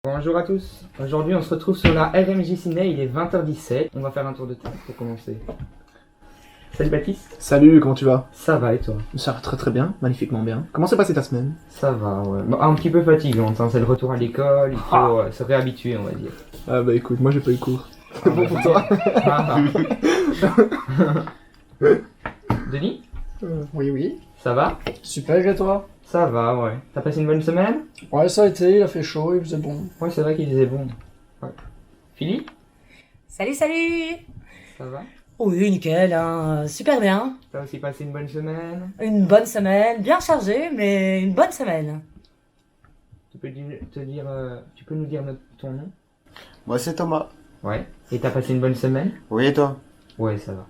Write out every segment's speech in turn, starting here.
Bonjour à tous, aujourd'hui on se retrouve sur la RMJ Ciné, il est 20h17, on va faire un tour de table pour commencer. Salut Baptiste. Salut, comment tu vas? Ça va et toi? Ça va très très bien, magnifiquement bien. Comment s'est passée ta semaine? Ça va, ouais. Bon, un petit peu fatigante, hein, c'est le retour à l'école, il faut se réhabituer on va dire. Ah bah écoute, moi j'ai pas eu cours. C'est bon pour toi? Ah. Denis, Oui. ça va? Super, et toi? Ça va, ouais. T'as passé une bonne semaine? Ouais, ça a été, il a fait chaud, il faisait bon. Ouais, c'est vrai qu'il faisait bon. Ouais. Philippe, Salut ça va? Oui, nickel, hein, super bien. T'as aussi passé une bonne semaine? Une bonne semaine, bien chargée, mais une bonne semaine. Tu peux nous dire ton nom? Moi c'est Thomas. Ouais. Et t'as passé une bonne semaine? Oui et toi? Ouais, ça va.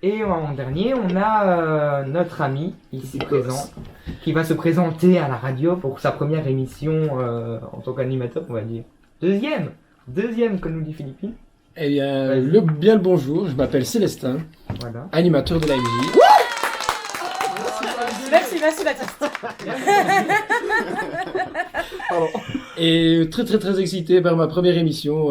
Et en dernier, on a notre ami ici présent qui va se présenter à la radio pour sa première émission en tant qu'animateur, on va dire. Deuxième, comme nous dit Philippine. Eh bien, Vas-y. bien le bonjour, je m'appelle Célestin, Voilà. animateur de la MJ. Merci Baptiste. Et très excité par ma première émission,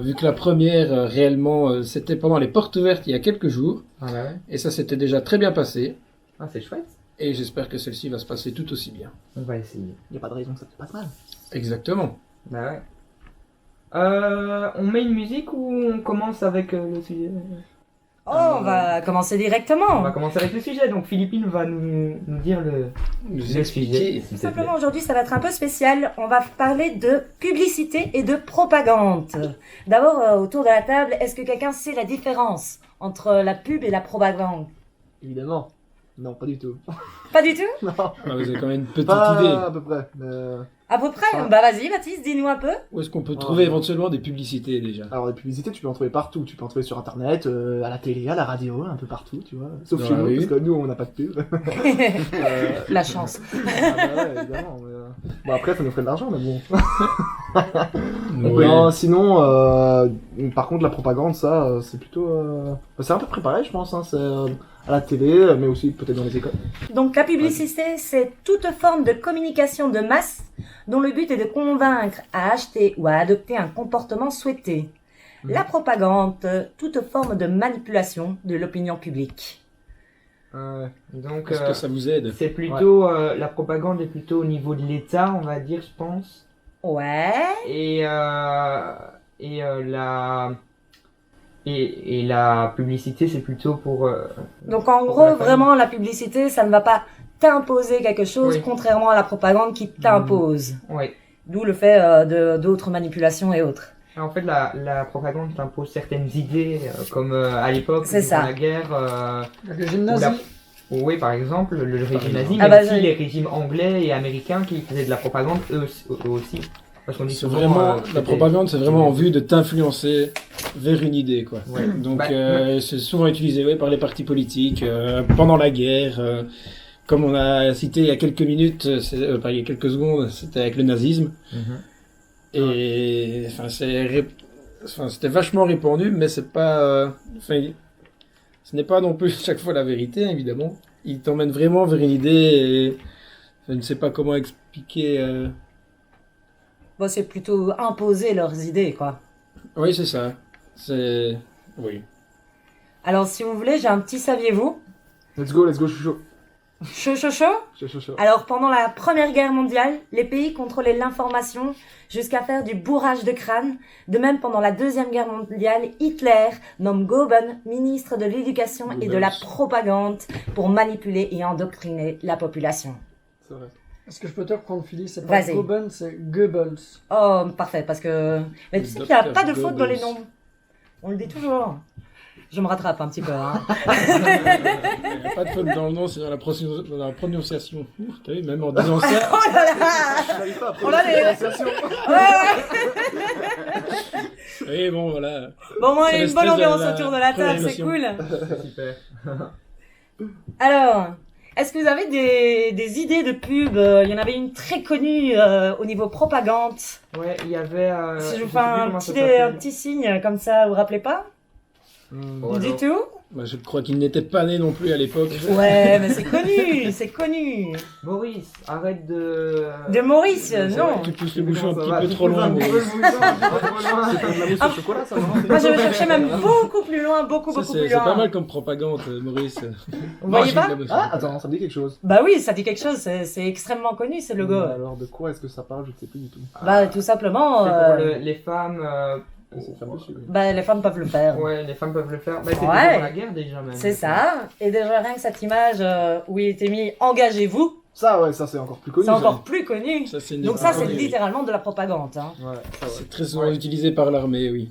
vu que la première, réellement, c'était pendant les portes ouvertes il y a quelques jours. Voilà, ouais. Et ça s'était déjà très bien passé. Ah, c'est chouette. Et j'espère que celle-ci va se passer tout aussi bien. On va essayer. Y a pas de raison que ça te passe mal. Exactement. Bah ouais. On met une musique ou on commence avec le sujet? Oh, on va commencer directement. On va commencer avec le sujet. Donc Philippine va nous dire le sujet. s'il te Tout plaît. simplement, aujourd'hui, ça va être un peu spécial. On va parler de publicité et de propagande. D'abord, autour de la table, est-ce que quelqu'un sait la différence entre la pub et la propagande? Évidemment. Non, pas du tout. Pas du tout? Non, Ah, vous avez quand même une petite pas idée. à peu près. À peu près? Ah. Bah vas-y, Baptiste, dis-nous un peu. Où est-ce qu'on peut trouver éventuellement des publicités déjà? Alors les publicités, tu peux en trouver partout. Tu peux en trouver sur internet, à la télé, à la radio, un peu partout, tu vois. Sauf Dans chez la nous, rue. parce que nous on n'a pas de pub. La chance. Ah bah ouais, évidemment. Bon après, ça nous ferait de l'argent, mais bon. Ouais. Non, sinon, par contre, la propagande, ça, c'est plutôt. C'est un peu préparé, je pense. Hein, c'est à la télé, mais aussi peut-être dans les écoles. Donc la publicité, c'est toute forme de communication de masse dont le but est de convaincre à acheter ou à adopter un comportement souhaité. La propagande, toute forme de manipulation de l'opinion publique. Donc Est-ce que ça vous aide? c'est plutôt la propagande est plutôt au niveau de l'État, on va dire, je pense. Ouais. Et la publicité, c'est plutôt pour. Donc en Pour gros, la famille. vraiment, la publicité, ça ne va pas t'imposer quelque chose, Oui. contrairement à la propagande qui t'impose. Ouais. D'où le fait d'autres manipulations et autres. En fait, la propagande t'impose certaines idées, comme à l'époque, C'est durant ça. la guerre. Le régime ou la- Oui, par exemple, le régime nazi, Ah mais bah, aussi oui. les régimes anglais et américains qui faisaient de la propagande eux aussi. Parce qu'on dit C'est souvent, vraiment, c'était- la propagande, c'est vraiment en vue de t'influencer vers une idée, quoi. Ouais. Donc, Bah, c'est souvent utilisé par les partis politiques pendant la guerre. Comme on a cité il y a quelques minutes, il y a quelques secondes, c'était avec le nazisme. Mhm. Et enfin, c'était vachement répandu, mais c'est pas. Ce n'est pas non plus chaque fois la vérité, évidemment. Il t'emmène vraiment vers une idée. Et je ne sais pas comment expliquer. Bon, c'est plutôt imposer leurs idées, quoi. Oui, c'est ça. C'est. Oui. Alors, si vous voulez, j'ai un petit saviez-vous. Let's go, je suis chaud. Chaud. Je suis chaud. Alors, pendant la Première Guerre mondiale, les pays contrôlaient l'information jusqu'à faire du bourrage de crâne. De même, pendant la Deuxième Guerre mondiale, Hitler nomme Goebbels ministre de l'Éducation et de la Goebbels. Propagande pour manipuler et endoctriner la population. C'est vrai. Est-ce que je peux te reprendre, Philippe? C'est pas Vas-y. Goebbels, c'est Goebbels. Oh, parfait, parce que... Mais tu sais qu'il n'y a Docteur pas de faute dans les Goebbels. noms. On le dit toujours. Je me rattrape un petit peu, hein. Il n'y a pas de faute dans le nom, c'est dans la prononciation. T'as vu, même en disant ça. Oh là là. J'arrive pas à On a les- prononciation. Oui, bon, voilà. Bon, moi, C'est il y a le une bonne stress de ambiance la autour de la table, c'est prononciation. cool. Super. Alors, est-ce que vous avez des idées de pub? Il y en avait une très connue au niveau propagande. Ouais, il y avait. Si je sais vous fais plus un comment ça petit s'appelle. signe comme ça, vous vous rappelez pas? Oh, Du alors. tout? Moi, je crois qu'il n'était pas né non plus à l'époque. Ouais, mais c'est connu, c'est connu. Maurice, arrête de... De Maurice, C'est vrai non. que tu pousses le bouchon un Ça petit va, peu tu trop pousses loin. un petit peu Maurice. le bouchon, un petit peu trop loin. C'est comme de la mousse au chocolat, ça, non Moi, je vais chercher même beaucoup plus loin, beaucoup Ça, plus c'est loin. pas mal comme propagande, Maurice. Vous voyez pas Ah, attends, ça me dit quelque chose. Bah oui, ça dit quelque chose, c'est extrêmement connu, ce logo. Alors, de quoi est-ce que ça parle? Je ne sais plus du tout. Bah tout simplement, C'est pour les femmes... C'est fermé dessus. bah, les femmes peuvent le faire. Ouais, les femmes peuvent le faire. Bah, c'était Ouais. pendant la guerre déjà même. C'est ça. Et déjà rien que cette image où il était mis engagez-vous, Ça, ouais, ça c'est encore plus connu. c'est ça. encore plus connu. Ça, c'est une- Donc ça c'est oui. littéralement de la propagande, hein, Ouais, ça, ouais. C'est très souvent utilisé par l'armée, oui.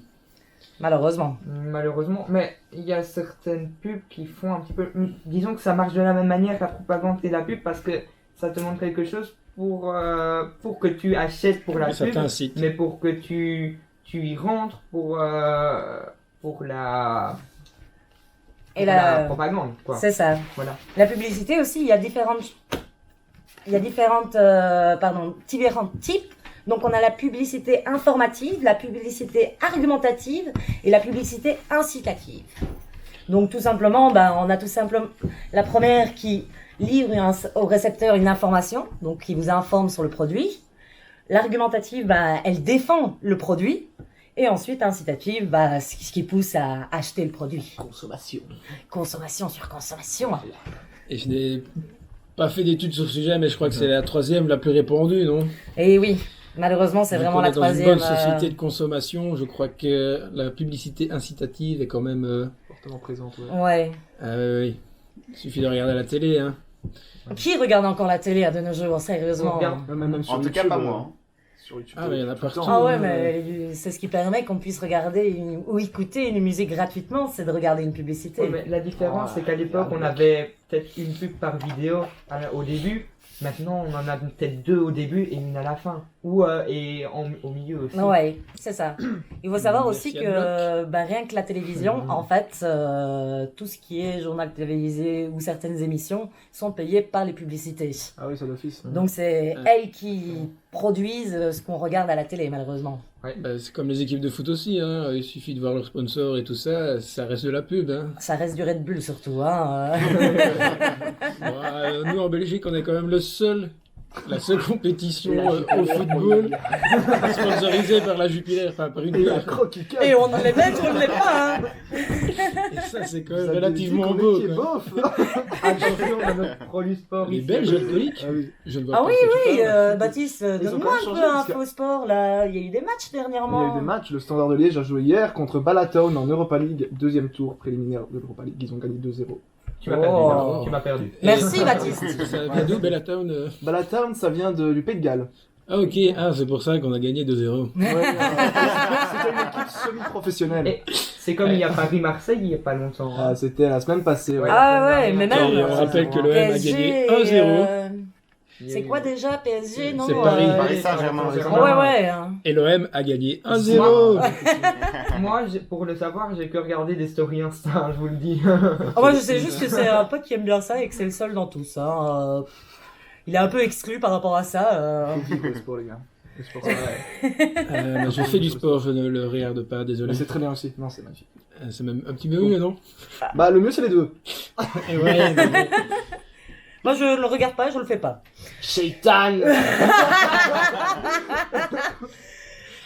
malheureusement. Malheureusement, mais il y a certaines pubs qui font un petit peu... Disons que ça marche de la même manière que la propagande et la pub parce que ça te montre quelque chose pour que tu achètes pour la Et ça pub, t'incite. mais pour que tu y rentres pour la... Et pour la- propagande, quoi. C'est ça. Voilà. La publicité aussi, il y a différents différents types. Donc on a la publicité informative, la publicité argumentative et la publicité incitative. Donc tout simplement, on a tout simplement la première qui livre au récepteur une information, donc qui vous informe sur le produit. L'argumentative, elle défend le produit. Et ensuite, incitative, ce qui pousse à acheter le produit. Consommation. Consommation sur consommation. Et je n'ai pas fait d'études sur ce sujet, mais je crois que c'est la troisième la plus répandue, non? Et oui, malheureusement, c'est Vu vraiment qu'on la est troisième. Dans une bonne société de consommation, je crois que la publicité incitative est quand même... Fortement présente, ouais. Ouais. oui. Il suffit de regarder la télé, hein. Qui regarde encore la télé à de nos jours, On sérieusement? regarde. Même sur En tout YouTube, cas, pas moi. hein. Sur YouTube. Ah, mais il y en a partout. Ah ouais, mais c'est ce qui permet qu'on puisse regarder ou écouter une musique gratuitement, c'est de regarder une publicité. Ouais, mais la différence, c'est qu'à l'époque, on avait peut-être une pub par vidéo au début. Maintenant, on en a peut-être deux au début et une à la fin. Et au milieu aussi. Ouais, c'est ça. Il faut savoir Merci aussi à que rien que la télévision, en fait, tout ce qui est journal télévisé ou certaines émissions sont payées par les publicités. Ah oui, ça d'office. Donc c'est Ouais. elles qui produisent ce qu'on regarde à la télé, malheureusement. Bah, c'est comme les équipes de foot aussi, hein. Il suffit de voir leurs sponsors et tout ça, ça reste de la pub, hein. Ça reste du Red Bull surtout, hein. Nous, en Belgique, on est quand même la seule compétition au football sponsorisée par la Jupiler, enfin par une Et la bière. croquis Et on en est même, on ne l'est pas, hein. Et ça, c'est quand même relativement beau, quoi. Attention à notre produit sport. Les ici. Belges alcooliques, Ah oui. je ne vois Ah pas oui, de quoi tu oui, parles. Baptiste, Ils ont donne-moi quand même un changé peu parce info sport, là. Il y a eu des matchs Il y dernièrement. a eu des matchs. Le Standard de Liège a joué hier contre Balatown en Europa League, deuxième tour préliminaire de l'Europa League. Ils ont gagné 2-0. Tu m'as Oh. perdu, là. Tu m'as perdu. Merci, Baptiste. Ça vient d'où, Bellatown Balatown, ça vient du Pays de Galles. Ah ok, c'est pour ça qu'on a gagné 2-0. Ouais, c'était une équipe semi-professionnelle. Et c'est comme il y a Paris-Marseille il n'y a pas longtemps. hein. Ah, c'était la semaine passée. Ouais. Ah ouais, mais Et même. on rappelle que l'OM a PSG, gagné 1-0. C'est quoi déjà PSG, non C'est Paris. Paris Saint-Germain. Ouais, ouais. hein. Et l'OM a gagné 1-0. Moi, pour le savoir, j'ai que regardé des stories Insta, hein, je vous le dis. Ah, moi, je sais juste que c'est un pote qui aime bien ça et que c'est le seul dans tout ça. Il est un peu exclu par rapport à ça. Le sport, les gars. Le sport, c'est vrai. Je fais du sport, je ne le regarde pas, désolé. Mais c'est très bien aussi. Non, c'est magnifique. C'est même un petit peu mieux, non? Bah, le mieux, c'est les deux. Et ouais, mais- Moi, je le regarde pas, je le fais pas. Shaitan.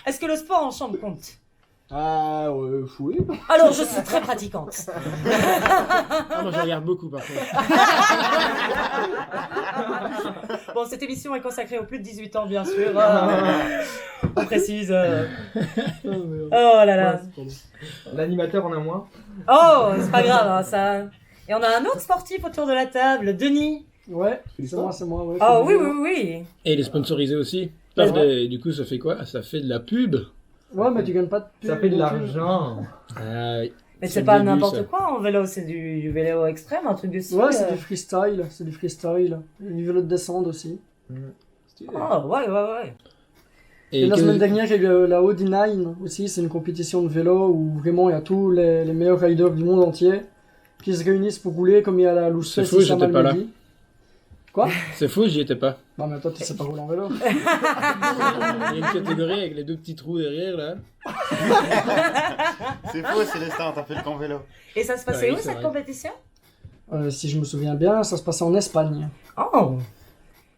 Est-ce que le sport en chambre compte? Ah, ouais, oui. Alors, je suis très pratiquante. Ah, moi je regarde beaucoup par contre. Bon, cette émission est consacrée aux plus de 18 ans, bien sûr. On précise. Oh là là. L'animateur en a moins. Oh, c'est pas grave, hein, ça. Et on a un autre sportif autour de la table, Denis. Ouais, Fais du c'est sport. moi, ouais. Oh fais oui, du oui, vélo. oui. Et il est sponsorisé aussi. Ouais. Et du coup, ça fait quoi? Ça fait de la pub. Ouais, mais tu gagnes pas de pub. Ça fait de non plus. l'argent. Ah, oui. Mais C'est c'est le pas début, n'importe ça. quoi en vélo, c'est du vélo extrême, un truc de style. Ouais, c'est du freestyle. C'est du freestyle. Et du vélo de descente aussi. Stylé. Oh, ouais, ouais, ouais. Et la que- semaine dernière, il y a eu la OD9 aussi. C'est une compétition de vélo où vraiment il y a tous les meilleurs riders du monde entier qui se réunissent pour rouler comme il y a la Loose C'est Fest faux, ici à j'étais pas là. Malmedy. Quoi? C'est faux, j'y étais pas. Non, mais toi, tu sais pas rouler en vélo. Il y a une catégorie avec les deux petits trous derrière là. C'est faux, Célestin, t'as fait le camp vélo. Et ça se passait Oui, où c'est cette vrai. compétition? Si je me souviens bien, ça se passait en Espagne. Oh,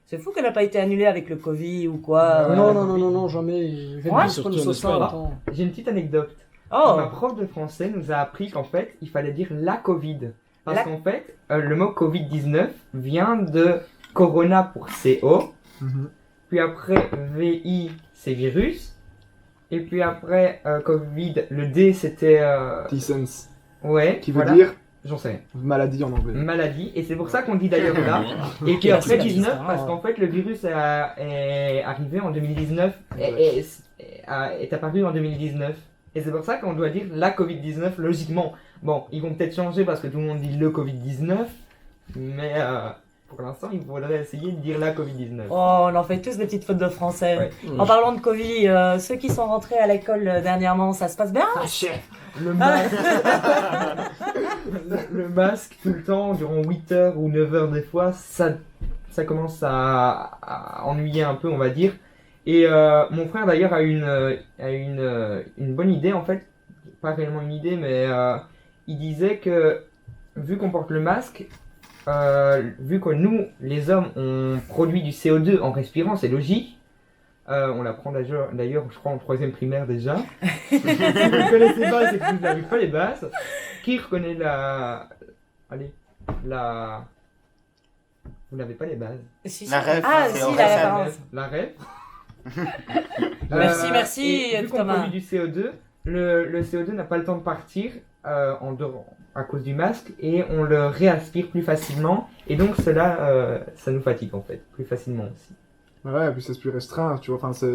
c'est fou qu'elle n'a pas été annulée avec le Covid ou quoi. Ouais, non, la non, non, Covid. non, non, jamais. Il Ouais, pas surtout nous en sauce ça, Espagne. attends. J'ai une petite anecdote. Oh, Ma prof de français nous a appris qu'en fait, il fallait dire la Covid. Parce La- qu'en fait, le mot Covid-19 vient de Corona pour CO, Mhm. puis après VI, c'est virus, et puis après Covid, le D c'était... T-sense, ouais, qui veut voilà. dire J'en sais rien. maladie en anglais. Maladie, et c'est pour ça qu'on dit d'ailleurs là. Et puis après 19, parce qu'en fait le virus est arrivé en 2019, est apparu en 2019. Et c'est pour ça qu'on doit dire la Covid-19 logiquement. Bon, ils vont peut-être changer parce que tout le monde dit le Covid-19, mais pour l'instant il faudrait essayer de dire la Covid-19. oh, on en fait tous des petites fautes de français. Ouais. En parlant de Covid, ceux qui sont rentrés à l'école dernièrement, ça se passe bien? Le masque, le masque tout le temps, durant 8 heures ou 9 heures des fois, ça commence à ennuyer un peu, on va dire. Et mon frère d'ailleurs a une bonne idée en fait, pas réellement une idée, mais il disait que vu qu'on porte le masque, vu que nous, les hommes, on produit du CO2 en respirant, c'est logique. On l'apprend d'ailleurs, je crois, en 3e primaire déjà. Si vous ne connaissez pas, c'est que vous n'avez pas les bases. Qui reconnaît la... Allez, la... Vous n'avez pas les bases. Si, La si. ref, Ah, c'est si, en la ref. référence. La ref. Merci, merci, et vu qu'on Thomas. produit du CO2, le CO2 n'a pas le temps de partir à cause du masque et on le réaspire plus facilement. Et donc cela, ça nous fatigue en fait, plus facilement aussi. Ouais, et puis c'est plus restreint, tu vois. Enfin,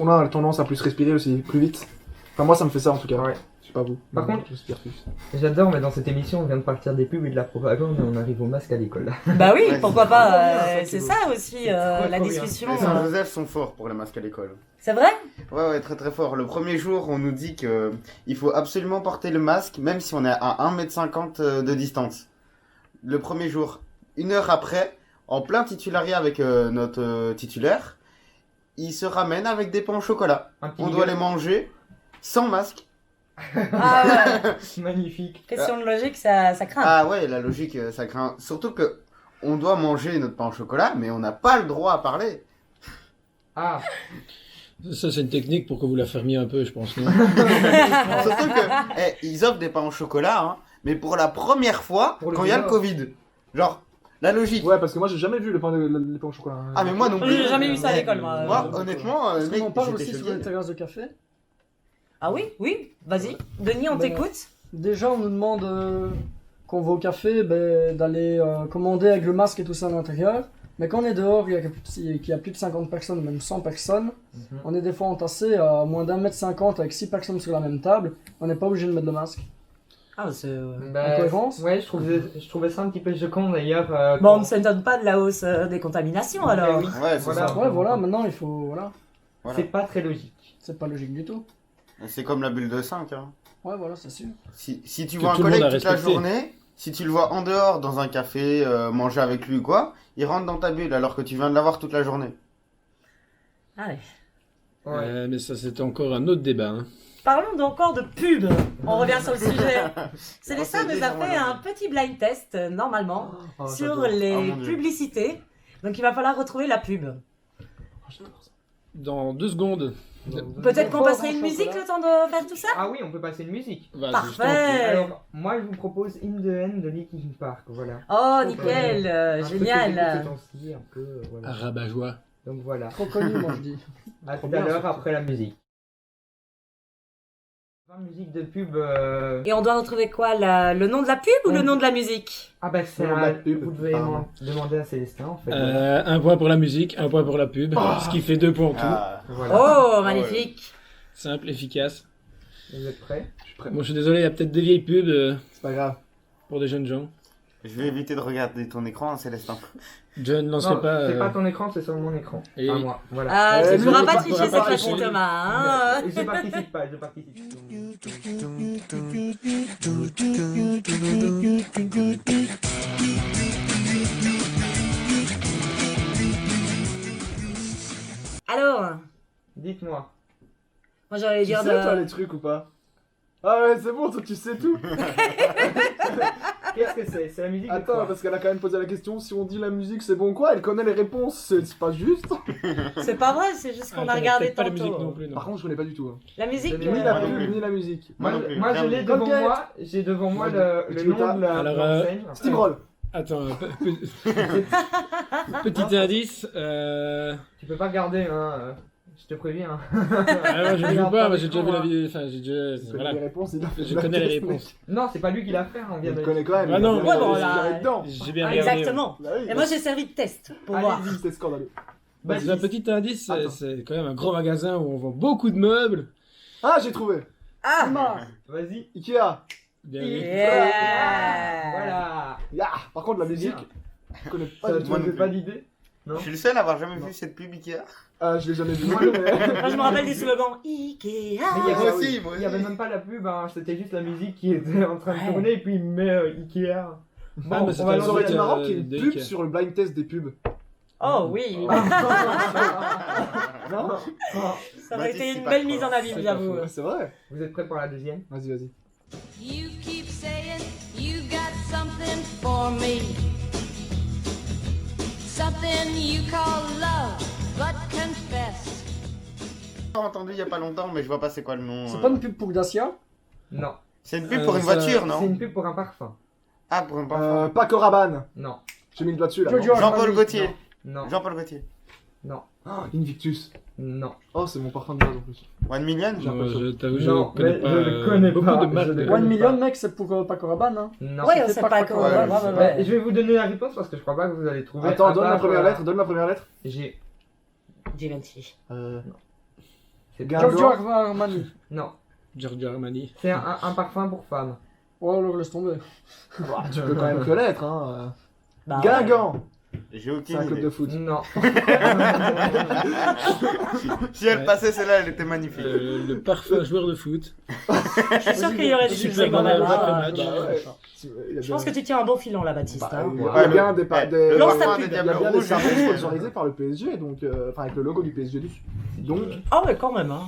on a tendance à plus respirer aussi, plus vite. Enfin, moi, ça me fait ça en tout cas. Ouais. Je sais pas vous. Par mais contre- je respire plus. J'adore, mais dans cette émission, on vient de partir des pubs et de la propagande et on arrive au masque à l'école. Bah oui, Ouais, pourquoi c'est pas, trop bien, ça, c'est Kilo. ça aussi, C'est trop, la trop bien. discussion. Les Saint-Joseph sont forts pour les masques à l'école. C'est vrai? Ouais, ouais, très très fort. Le premier jour, on nous dit que il faut absolument porter le masque, même si on est à 1,50 m de distance. Le premier jour. 1 heure après, en plein titulariat avec notre titulaire, il se ramène avec des pains au chocolat. Un petit On doit gars. les manger sans masque. Ah ouais, Magnifique. question de logique, ça craint. Ah ouais, la logique, ça craint. Surtout que on doit manger notre pain au chocolat, mais on n'a pas le droit à parler. Ah, Ça, c'est une technique pour que vous la fermiez un peu, je pense. Non Surtout que, ils offrent des pains au chocolat, hein, mais pour la première fois, Pour le quand il y a le dehors. Covid. Genre, la logique. Ouais, parce que moi, j'ai jamais vu le pain au chocolat. hein. Ah, mais moi non plus. J'ai jamais vu ça à l'école, moi. Moi, honnêtement, Est-ce mec, qu'on en parle j'étais aussi sur choqué. les terrasses de café? Ah oui, oui, vas-y. Denis, on Ben, t'écoute. Déjà, on nous demande, quand on va au café, d'aller commander avec le masque et tout ça à l'intérieur. Mais quand on est dehors, qu'il y a plus de 50 personnes, même 100 personnes, on est des fois entassés à moins d'1,50 m avec 6 personnes sur la même table. On n'est pas obligé de mettre le masque. Ah, c'est... bah, cohérence. ouais, je trouvais ça un petit peu choquant d'ailleurs. Bon, on quand- ne s'étonne pas de la hausse des contaminations alors. Oui. Ouais, c'est Voilà. ça. Ouais, voilà, maintenant il faut. Voilà. Voilà. C'est pas très logique. C'est pas logique du tout. C'est comme la bulle de 5. Hein. Ouais, voilà, c'est sûr. Si tu Que vois un tout le monde collègue a toute la respecté. journée, si tu le vois en dehors dans un café, manger avec lui ou quoi, il rentre dans ta bulle alors que tu viens de l'avoir toute la journée. Allez. Ouais. Mais ça, c'est encore un autre débat. Hein. Parlons encore de pub. On revient sur le sujet. Célestin c'est nous a déjà fait moi, un petit blind test, normalement, Oh, sur j'adore. les Oh, mon Dieu. publicités. Donc il va falloir retrouver la pub. Dans 2 secondes. Peut-être qu'on Fort, passerait hein, une musique chocolat. le temps de faire tout ça? Ah oui, on peut passer une musique. Vas-y, Parfait. Alors, moi je vous propose In the End de Linkin Park, voilà. Oh, nickel, Un truc que génial. j'écoute ces temps-ci, un peu, je t'en voilà. prie. Rabat-joie. Donc voilà. Trop connu, moi je dis. À Trop tout à bien, l'heure surtout. après la musique. Musique de pub. Et on doit retrouver quoi, le nom de la pub ou le nom de la musique? Ah bah c'est Le nom de la pub, vous devez pardon. demander à Célestin en fait. Voilà. 1 point pour la musique, 1 point pour la pub. Ce qui fait 2 points en tout. Ah, Voilà. Oh, magnifique. Simple, efficace. Vous êtes prêts? Je suis prêt. Bon, je suis désolé, il y a peut-être des vieilles pubs C'est pas grave. pour des jeunes gens. je vais éviter de regarder ton écran, hein, Célestin. Je ne lancerai Non, pas. c'est pas ton écran, c'est sur mon écran. Et- À moi. Voilà. Ah, Ouais, tu ne pourras lui, pas il tricher pourra cette pas fois-ci, tricher. Thomas. Hein Je participe pas, je participe. Dites-moi. Moi j'allais Tu dire sais, toi, les trucs ou pas? Ah ouais, c'est bon, toi, tu sais tout. Qu'est-ce que c'est? C'est la musique de Attends, quoi? parce qu'elle a quand même posé la question, si on dit la musique, c'est bon quoi? Elle connaît les réponses, c'est pas juste. C'est pas vrai, c'est juste qu'on Ah, a regardé peut-être pas la musique tantôt. non plus, non. Par contre, je connais pas du tout. Hein. La musique. Ni Ni la non pub, plus. ni la musique. Moi non plus. Moi je l'ai devant Ok. moi, j'ai devant moi le Tu nom t'as- de la Alors, de l'enseigne. Steamroll. Attends, petit indice. Tu peux pas regarder, hein. Je te préviens. Alors, je ne joue pas, mais j'ai déjà vu la Con, hein. vidéo. Enfin, j'ai déjà. Tu connais Voilà. les réponses, il a fait Je la connais les test, réponses. Non, c'est pas lui qui l'a fait, on vient Il de connaît quand même. Ah non, il a ouais, bien bon, les là, cigarettes dedans. J'ai bien regardé. Exactement. Bah oui. Et moi j'ai servi de test pour voir. Allez-y, c'est scandaleux. Bah, un petit indice, Attends. c'est quand même un gros magasin où on vend beaucoup de meubles. Ah, j'ai trouvé. Ah Vas-y. Ikea. Bien vu. Yeah. Voilà. Ya. Par contre, la C'est musique, bien. je connais pas Ça du te tout. Moi non fait plus. pas d'idée? Non. Je suis le seul à avoir jamais Non. vu cette pub Ikea. Ah, je l'ai jamais vu. Moi, mais- Moi je me rappelle du slogan Ikea. Mais il y Moi avait- aussi, moi Il y avait aussi. même pas la pub, hein, c'était juste la musique qui était en train de Ouais. tourner et puis il met Ikea. Ah, Bon, mais c'est on va un Ça aurait été de- marrant qu'il y ait une de pub Ikea. sur le blind test des pubs. Oh oui. Non? Ça aurait Baptiste, été c'est une pas belle faux. mise en abîme, C'est j'avoue. pas C'est vrai. Vous êtes prêts pour la deuxième? Vas-y, vas-y. You keep saying you got something for me. Something you call love, but confess. J'ai entendu il y a pas longtemps, mais je vois pas c'est quoi le nom. C'est pas une pub pour Dacia? Non. C'est une pub pour une ça- voiture, C'est non? une pub pour un parfum. Ah, pour un parfum. Paco Rabanne. Non. J'ai mis le doigt dessus là. Jojo. Jean-Paul Gaultier. Non. Jean-Paul Gaultier. Non. Oh, Invictus. Non. Oh, c'est mon parfum de base en plus. 1 Million. J'ai un peu Non, chaud. je t'avoue, je Non, connais mais pas. je le connais beaucoup pas, de je marques. le de- connais. One pas. Million, mec, c'est pour Paco Rabanne, hein. Non. Ouais, c'est c'est pas pas quoi, quoi. ouais, Ouais, ouais, Ouais, ouais. je vais vous donner la réponse parce que je crois pas que vous allez trouver. Attends, à donne la part, première lettre, donne la première lettre. J'ai. Givenchy. C'est Gainsbourg. Giorgio Armani. Non. Giorgio Armani. C'est un parfum pour femmes. Oh, alors laisse tomber. Tu peux quand même connaître, hein. Bah, Guingamp. J'ai C'est aucune un club idée. de foot. Non. Si elle Ouais. passait celle-là, elle était magnifique. Le parfum joueur de foot. Je suis sûr qu'il y aurait des Super trucs dans la banal, liste. après match. Bah ouais. Je pense que tu tiens un bon filon là, Baptiste. Bah, hein. il y a Ouais, bien le- des, ouais, des, le Lance ta parfum pub. des il y a Diables bien des Rouges. services sponsorisés par le PSG, donc, enfin avec le logo du PSG dessus. Donc, Ah ouais, quand même. Hein.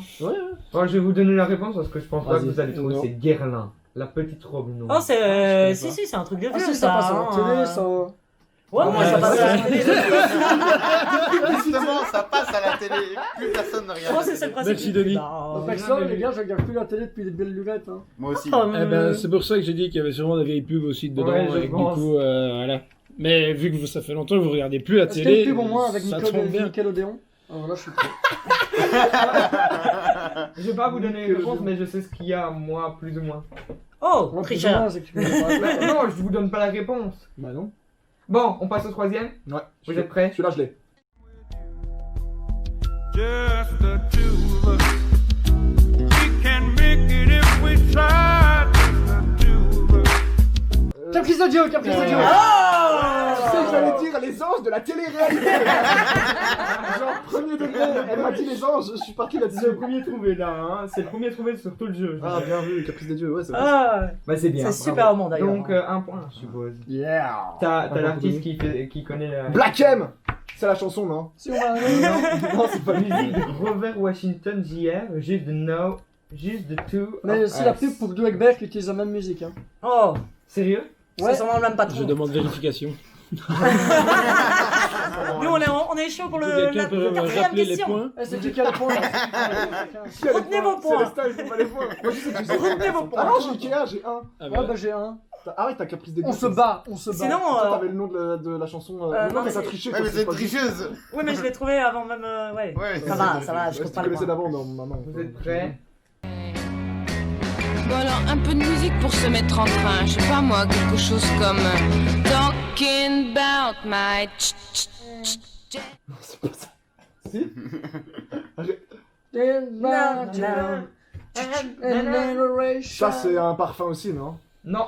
Bon, je vais vous donner la réponse parce que je pense pas que Vas-y. vous allez trouver. Non. C'est Guerlain. La petite robe noire. Oh, c'est. connais Si, pas. si, c'est un truc de vieux. Ah si, ça passe à la hein. télé, ça. Ouais, ouais, ça Ouais, passe à la ouais. télé. Justement, ça passe à la télé. Plus personne ne regarde. Moi, la c'est le télé. principe. Merci, du Denis. pub, hein. Personne, les gars, je regarde plus la télé depuis les belles lunettes, hein. Moi aussi. Oh, Eh ben, c'est pour ça que j'ai dit qu'il y avait sûrement des vieilles pubs aussi dedans. Ouais, je et que pense. du coup, voilà. Mais vu que ça fait longtemps que vous regardez plus la Est-ce qu'il y a télé, une pub au moins avec ça tombe bien. Nickelodeon? Alors là, je suis prêt. Je vais pas vous donner les réponses, mais je sais ce qu'il y a, moi, plus ou moins. Oh, Moi, plus ou tricheur. moins, c'est que tu connais pas. Mais non, je vous donne pas la réponse. bah non. Bon, on passe au troisième. Ouais. Vous êtes prêts? Celui-là, je l'ai. Just the two of us. We can make it if we try. Just the two of us. Caprice de Dieu, Caprice de Dieu! Tu Oh sais que j'allais dire les anges de la télé-réalité. Genre, premier degré, elle m'a dit les anges, je suis parti C'est le là-dessus. premier trouvé là, hein. C'est le premier trouvé sur tout le jeu. je Ah, dirais. bien vu, Caprice des dieux, ouais, c'est vrai. Ah, Bah, c'est bien. c'est bravo. super bon d'ailleurs. Donc, un point, je suppose. Yeah! T'as l'artiste qui connaît la. Black M! C'est la chanson, non? Si on va Non, c'est pas musique de Grover Washington JR, juste de No, juste de Two. Mais of c'est la Us. pub pour Dweckberg qui utilise la même musique, hein. Oh, Sérieux? c'est sûrement le même Je patron. demande vérification. Nous, on est chaud pour le, Quelqu'un la peut me quatrième rappeler les question. points? Eh, c'est qui qui a le point, là? Retenez vos points. C'est les stars, ils font pas les points. Moi, je sais que tu sais. Retenez vos points. Ah non, j'ai Ikea, j'ai un. Ah, Ouais, bah, bah j'ai un. Ah ouais, t'as Caprice des dieux. On se bat, on se bat. Sinon, Toi, t'avais le nom de la chanson. non, Non, mais mais t'as c'est- triché. Ouais, quoi, mais c'est pas juste. tricheuse. oui, mais je l'ai trouvé avant même. Ouais. Ouais, Ça va, ça va, Ouais, je si trouve tu pas le connaissais point. d'avant, non, maman. Vous êtes prêts? Bon alors, un peu de musique pour se mettre en train. Je sais pas moi, quelque chose comme Talking about my Non, c'est pas ça. Si? Ça, c'est un parfum aussi, non? Non,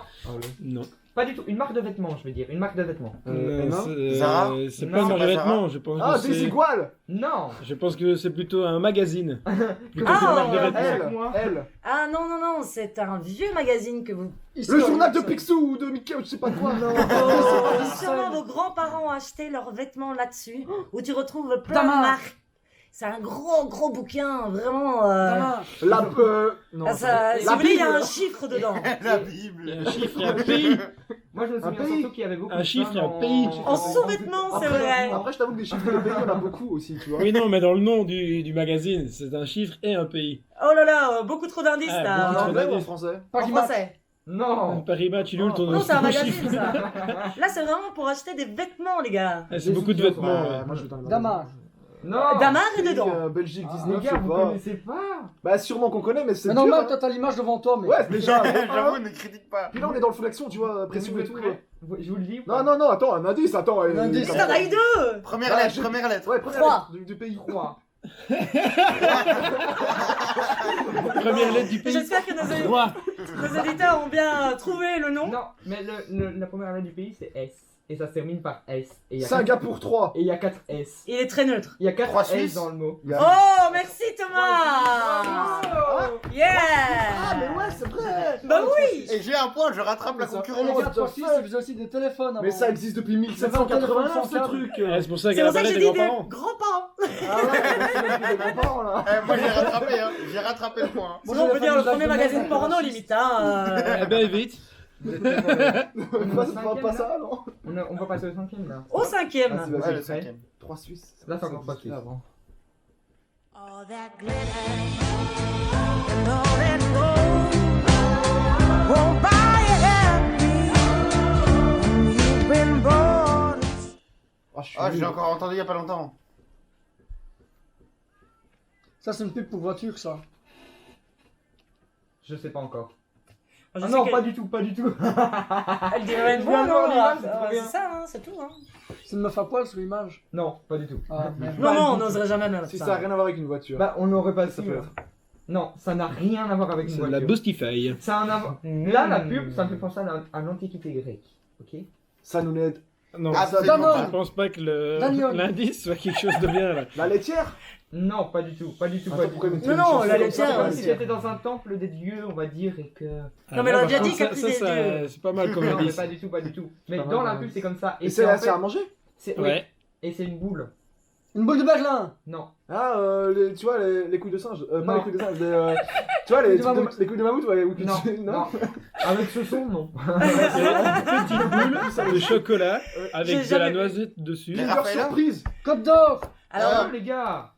non. pas du tout. Une marque de vêtements, je veux dire. Une marque de vêtements. Zara? C'est Non, pas une marque de pas Zara. vêtements, je pense. Ah, que des c'est- iguales! Non. Je pense que c'est plutôt un magazine. Plutôt Ah, qu'une marque de ouais, vêtements. Chaque Elle, mois. elle. Ah non, non, non, c'est un vieux magazine que vous. Le journal de Picsou ou de Mickey ou je sais pas quoi. Non. Oh, sûrement vos grands-parents ont acheté leurs vêtements là-dessus, où tu retrouves plein Tamar. de marques. C'est un gros bouquin, vraiment. La non. Ah, ça, si La vous voulez, il y a Bible. un chiffre dedans. La Il y a Bible. un chiffre et un pays. Moi, je me souviens pays. surtout qu'il y avait beaucoup Un de chiffre et femmes un pays. En sous-vêtements, c'est vrai. Après, je t'avoue que des chiffres de pays, on a beaucoup aussi, tu vois. Oui, non, mais dans le nom du magazine, c'est un chiffre et un pays. Oh là là, beaucoup trop d'indices Ah, là. En beaucoup anglais ou en d'indices. français Pas En qui match. français. Non. Paris-Bas, tu loues ton Non, c'est un ton magazine chiffre. ça. Là, c'est vraiment pour acheter des vêtements, les gars. Ah, c'est beaucoup de vêtements. ouais. Moi, je vais dans le Damar. Non. Damar est Pays, dedans. Belgique, Ah, 19, les je gars, sais vous pas. connaissez pas. Bah, sûrement qu'on connaît, mais c'est C'est dur, normal, hein. toi t'as l'image devant toi, mais. Ouais, déjà. J'avoue, ne critique pas. Puis là, on est dans le feu d'action, tu vois, pression Vous et êtes tout. prêts Je vous le dis ou pas? Non, attends, un indice, attends. Un indice. comme Il y en ça. a eu deux. Première Ouais, lettre, j'ai- première lettre. Ouais, première Trois. lettre du pays. 3. Première lettre du pays. J'espère que nos Roi. éditeurs ont bien trouvé le nom. Non, mais la première lettre du pays, c'est S. Et ça se termine par S. Et il y a Singapour 3. Et il y a 4 S. Il est très neutre. Il y a 4 Trois S Suisses. dans le mot. Il y a- Oh, merci Thomas. Yeah. Ah, mais ouais, c'est vrai. Bah oui. Et j'ai un point, je rattrape la Et les concurrence. gars, toi aussi, ils faisaient aussi des téléphones. Mais avant. ça existe depuis C'est pas un 1789 ce téléphone truc. Ouais, c'est pour ça C'est qu'elle pour a ça que parlé j'ai des dit des grands-parents. grands-parents. Ah ouais, c'est même plus des grands-parents là. Moi j'ai rattrapé, hein. J'ai rattrapé le point. Moi, Sinon, on j'avais peut fait dire le des blagues premier de magazine merde, porno, raciste. limite. Hein. Eh ben, vite. Pas ça, non. On va passer au 5ème là. Au cinquième. Vas-y, Ouais, vas-y. le cinquième. 3 Suisses. Là, c'est encore pas Ça Suisse. avant. All that glitter and all that gold won't buy you happy when you've been born. Ah, je suis Ah, j'ai nul. encore entendu il y a pas longtemps. Ça, c'est une pub pour voiture, ça. Je sais pas encore. Je Ah sais non, que- pas du tout, pas du tout. Elle dirait une Je viens de voir non, l'image, c'est trop c'est bien. ça, hein, c'est tout. Hein. C'est une meuf à poil sur l'image. Non, pas du tout. Ah, merde. Non, non, on n'oserait jamais même Si ça ça. a rien à voir avec une voiture. Bah, on n'aurait pas Ça su. peut hein. Non, ça n'a rien à voir avec une C'est de la voiture. Boostify. Ça a un avant. Là, la pub, ça me fait penser à l'Antiquité grecque. Ok. Ça nous aide. Non, Absolument Danone. je pense pas que le- Daniel. l'indice soit quelque chose de bien là. La laitière. Non, pas du tout, pas du tout, Attends, pas du pourquoi tout. il me Non, une non, chanson la comme laitière, ça, C'est comme la si j'étais dans un temple des dieux, on va dire, et que. Non, mais elle aurait déjà par dit contre, que ça, c'était ça, des dieux. c'est pas mal comme Non, mais indice. pas du tout, pas du tout. Mais Pas dans mal, la ouais. pub, c'est comme ça. Et c'est en c'est à manger. c'est oui. Ouais. Et c'est une boule. Une boule de Berlin. Non. Ah, tu vois, les couilles de singe. Pas Non. les couilles de singe, tu vois, Couilles les de trucs mammouth. les couilles de mammouth, ouais. ou que Non, tu- non. Avec ce son, non. Petite boule de chocolat J'ai avec de la jamais vu. noisette dessus. Mais Kinder Raphaël, surprise. Côte d'Or. Alors, Alors, les gars.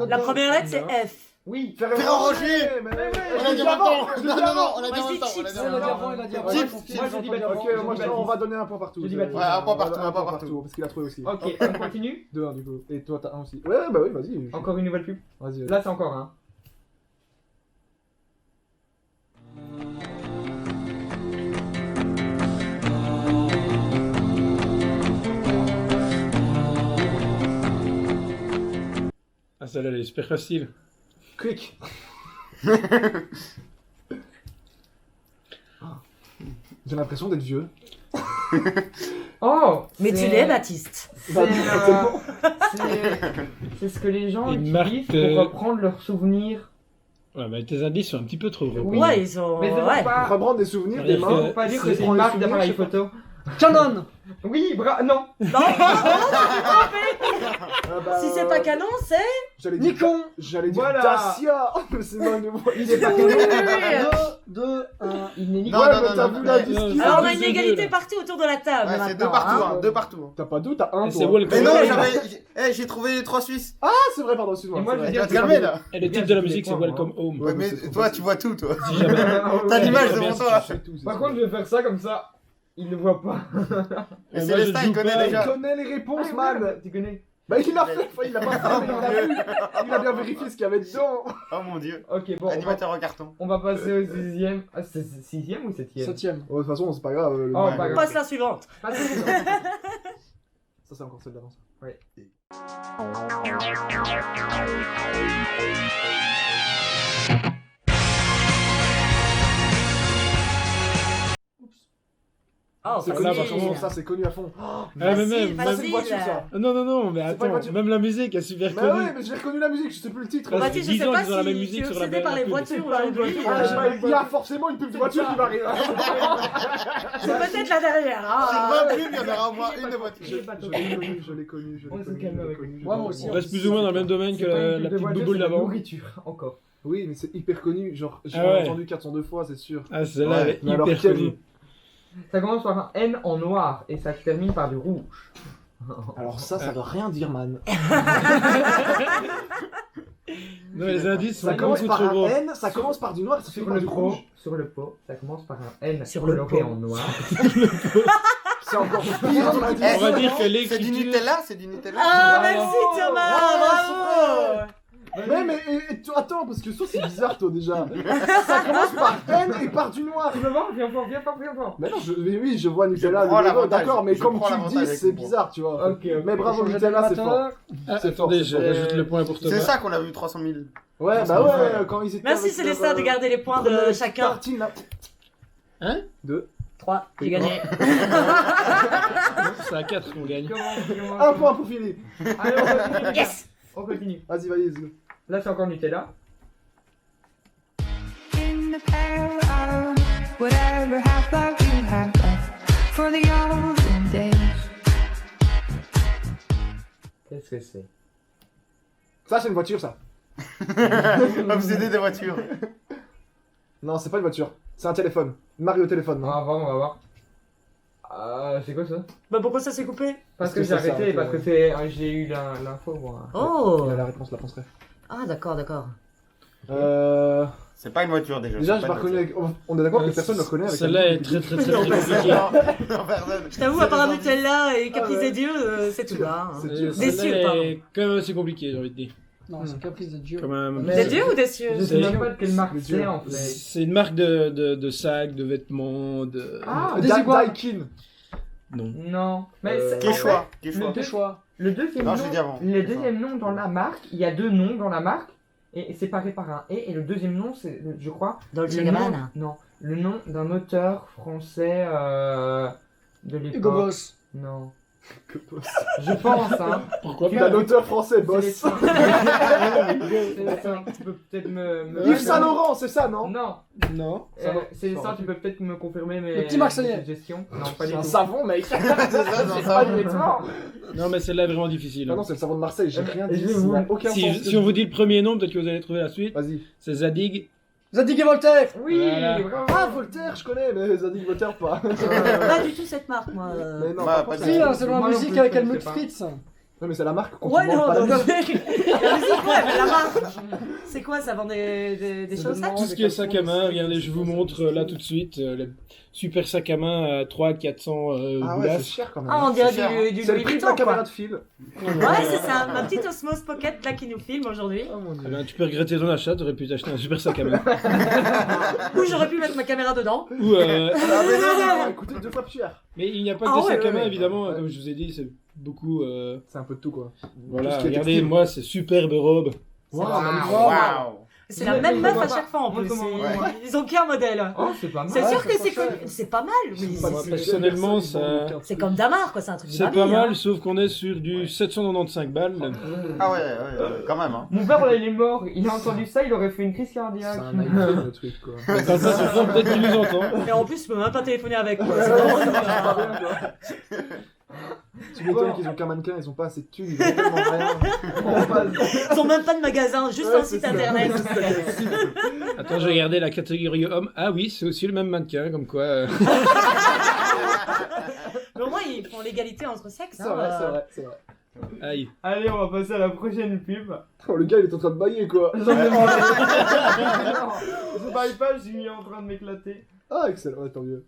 la première lettre, c'est F. Oui. Ferrero Rocher. mais On a dit en même temps. Non, non, non, on a dit en Vas-y, même temps. On a chips. dit en Il a même dit temps. avant, il a dit avant. Chips. Moi, je dis pas Ok, moi, on va donner un point partout. Je dis Baptiste. Ouais, un point partout, un point partout. Parce qu'il a trouvé aussi. Ok, on continue. 2-1 du coup. Et toi, t'as un aussi. Ouais, bah oui, vas-y. Encore une nouvelle pub. Vas-y. Là, c'est encore un. Ah, celle-là, elle est super facile. Quick. J'ai l'impression d'être vieux. Oh. Mais tu c'est- l'es, Baptiste. C'est Bah, c'est ce que les gens Une utilisent marque, pour reprendre leurs souvenirs. Ouais, mais tes indices sont un petit peu trop gros. Oui. Ouais, ils sont. Mais c'est Ouais. pour pas, Reprendre des souvenirs, Ouais, des il mains. faut- pour pas dire c'est que c'est prendre une les marque souvenirs, d'appareil je sais photo. Canon. Oui, non. Non, Ah bah, si c'est pas canon, c'est. J'allais dire. Nikon. J'allais dire Voilà. Dacia. Mais c'est pas une voix. Il est pas Oui, oui, canon. oui. 2, 1. Il n'est ni Non, Ouais, non, mais non, t'as non, vu non. la disque. Alors, on a deux, une deux, égalité là. partie autour de la table. Ouais, c'est maintenant, deux partout, hein. hein, deux partout. T'as pas deux, t'as un. C'est toi. Welcome Mais non, Home. j'ai trouvé les 3 Suisses. Ah, c'est vrai, pardon, excuse-moi. Et moi, c'est je vrai. veux dire Tu vas te calmer là. Et le titre de la musique, c'est Welcome Home. Ouais, mais c'est trop toi, facile. tu vois tout, toi. Si jamais. T'as l'image Ouais, devant merci, toi. C'est tout, c'est Par ça. contre, je vais faire ça comme ça. Il ne voit pas. Mais moi, Célestin, je il joue connaît pas. Il déjà. connaît les réponses, Ah, man. Tu connais. Bah, il l'a fait. Enfin, il l'a pas fait, mais il l'a vu. Il a bien vérifié ce qu'il y avait dedans. Oh mon dieu. Ok, bon, Animateur en carton. on va passer au 6ème. Ah, c'est 6ème ou 7ème? 7ème. Oh, de toute façon, c'est pas grave. Oh, Ouais. pas On grave. passe la suivante. Passez au suivant. Ça, c'est encore celle d'avance. Oh, C'est là, connu, par par contre, contre, ça c'est connu à fond. Ah, mais Facile, même, Ça c'est facile. une voiture ça. non, mais C'est pas une attends, voiture. même la musique est super Bah connue. ouais, mais j'ai reconnu la musique, je sais plus le titre. Bah, Bah, ça tu fait sais, 10 je sais ans pas qu'ils ont la même si musique tu es sur la obsédé par les pub. voitures Ah, aujourd'hui. il y a forcément une pub de voiture qui va arriver. C'est peut-être la dernière. Sur Ah. 20 pubs, il y en aura au moins une de voiture. Je l'ai connu. On se calme avec lui. Ouais, moi aussi. On reste plus ou moins dans le même domaine que la petite bouboule d'avant. Nourriture, encore. Oui, mais c'est hyper connu. Genre, j'ai Ah ouais. entendu 402 fois, c'est sûr. Ah, celle-là, Ouais, elle est mais alors hyper quelle- connue. Ça commence par un N en noir et ça se termine par du rouge. Alors ça veut rien dire, man. Non, les indices sont Ça commence beaucoup par trop un gros. N, ça commence par du noir, ça fait Sur par le du pot, rouge. sur le pot, ça commence par un N Sur le coloré pot. en noir. C'est encore pire, on a dit. Eh, On va dire que c'est du l'écriture... Nutella, c'est du Nutella. Ah, merci Thomas, bravo. Mais attends, parce que ça c'est bizarre toi déjà. Ça commence par N et par du noir. Tu veux voir? Viens voir, viens voir, viens voir. Mais non, mais oui, je vois Nutella, prends le logo, l'avantage, d'accord, mais je comme prends tu le dis, l'avantage c'est avec moi. bizarre, tu vois. Ok, Mais bravo Changer Nutella, c'est fort. d'animateur. Ah, C'est fort, attendez, c'est fort. j'ajoute le point pour Thomas. C'est ça qu'on a vu 300 000. Ouais, bah ouais, quand ils étaient Merci avec Célestin leur, de garder les points première de chacun. tartine, là. 3, j'ai gagné. C'est à 4 qu'on gagne. Comment Un point pour Philippe. Allez, on continue. Yes. On continue. Vas-y, vas-y. Là, c'est encore Nutella. In the pair of whatever half life you have left for the olden days. Qu'est-ce que c'est? Ça, c'est une voiture, ça. Obsédé des voitures. Non, c'est pas une voiture. C'est un téléphone. Mario téléphone. On va voir, on va voir. C'est quoi ça? Bah pourquoi ça s'est coupé? Parce Parce que que j'ai ça arrêté, s'arrête, parce que c'est, j'ai eu l'info, moi. Oh. Il a la réponse, la penserait. Ah d'accord, d'accord. C'est pas une voiture déjà. Déjà, c'est j'ai pas pas une reconnu avec. On est d'accord que personne ne le reconnaît avec. Celle-là est très très très très compliquée. voiture. Personne. Je t'avoue, à part Nutella et Caprice Ah ouais. des Dieux, c'est tout là. hein. C'est dur. Des cieux, Celle-là pardon. est quand même assez compliquée, j'ai envie de dire. Non, c'est Caprice de Dieu. Quand même. Mais- Des dieux ou des cieux? Je sais même pas de quelle marque Les c'est dieux. en fait. C'est une marque de sacs, de vêtements, de... Ah, Des iguanes. Daikin. Non. non. Mais c'est- Quechua. en Quechua. Quel choix? fait, le deuxième Non, nom, je l'ai dit avant. le deuxième nom dans la marque, il y a deux noms dans la marque et séparés par un et le deuxième nom c'est, je crois, Dolce le Gabbana. nom, non, le nom d'un auteur français de l'époque. Hugo Boss. Non. Je pense, hein. Pourquoi Il a pas? l'auteur français, C'est boss. les seins. C'est les seins. Tu peux peut-être me... Yves Saint Laurent, c'est ça, non? Non. Non. C'est les seins, tu peux peut-être me confirmer mes Le petit Marseillais. mes suggestions. Non, pas du C'est un tout. savon, mec. C'est ça, c'est C'est ça. pas du vêtement. Non, mais celle-là est vraiment difficile. Ah non, c'est le savon de Marseille, j'ai rien Je dit. vais Ça vous- n'a aucun sens. Si on vous dit le premier nom, peut-être que vous allez trouver la suite. Vas-y. C'est Zadig. Zadig et Voltaire. Oui, Voilà. bravo. Ah, Voltaire, je connais, mais Zadig Voltaire, pas. Pas du tout cette marque, moi. Mais non, Bah, par pas contre, du Si, tout. hein, c'est dans Moi la non musique plus, avec je ne Helmut sais pas. Fritz. Non, mais c'est la marque. Ouais, continuons non, pas non, la non. musique. La musique, ouais, mais la marque. C'est quoi, ça vend des C'est chaussettes? demandé. Tout ce qui est sac à main, regardez, je vous montre là tout de suite. Le super sac à main à 300-400 Ah ouais, c'est boulasses. cher quand même. Ah, on dirait C'est cher, hein. du C'est le Louis prix de Vuitton, la caméra quoi. de fil. Ouais, c'est ça, ma petite Osmos Pocket là qui nous filme aujourd'hui. Oh mon Eh dieu. ben, tu peux regretter ton achat, t'aurais pu t'acheter un super sac à main. Ou j'aurais pu mettre ma caméra dedans. Ou, Ah, mais non, ça va coûter 2 fois plus cher. mais il n'y a pas Ah que des ouais, sacs à ouais, main, ouais. évidemment, Ouais. comme je vous ai dit, c'est beaucoup... C'est un peu de tout, quoi. Voilà, Tout ce qui est regardez, textile. moi, c'est superbe robe. Waouh, Waouh. C'est la même meuf à chaque fois en plus. Comment- C'est- Ils ont qu'un modèle. Oh, c'est pas mal. C'est Ouais, sûr c'est que pas c'est cher. connu. C'est pas mal, mais Pas Moi, si personnellement, cher, ça- c'est comme Damar, quoi. C'est un truc de C'est mamie, pas hein. mal, sauf qu'on est sur du 795 balles. Ah ouais, quand même. Hein. Mon père, là, il est mort. Il a entendu ça, il aurait fait une crise C'est cardiaque. un iPhone, le truc, quoi. Quand ça se fait, peut-être qu'il nous entend. Et en plus, tu peux même pas téléphoner avec. quoi. Ouais, C'est ouais, vraiment c'est nul, pas hein. bien, quoi. Tu m'étonnes qu'ils ont qu'un mannequin, ils ont pas assez de thunes, ils ont tellement rien. Ils ont même pas de magasin, juste Ouais, un c'est site ça. internet. Attends, je vais regarder la catégorie homme. Ah oui, c'est aussi le même mannequin, comme quoi... Mais au moins, ils font l'égalité entre sexes. C'est hein, vrai, c'est vrai, c'est vrai. Aïe. Allez, on va passer à la prochaine pub. Oh, le gars, il est en train de bailler, quoi. J'en ai marre. Je baille pas, je suis en train de m'éclater. Ah, excellent, ouais, tant mieux.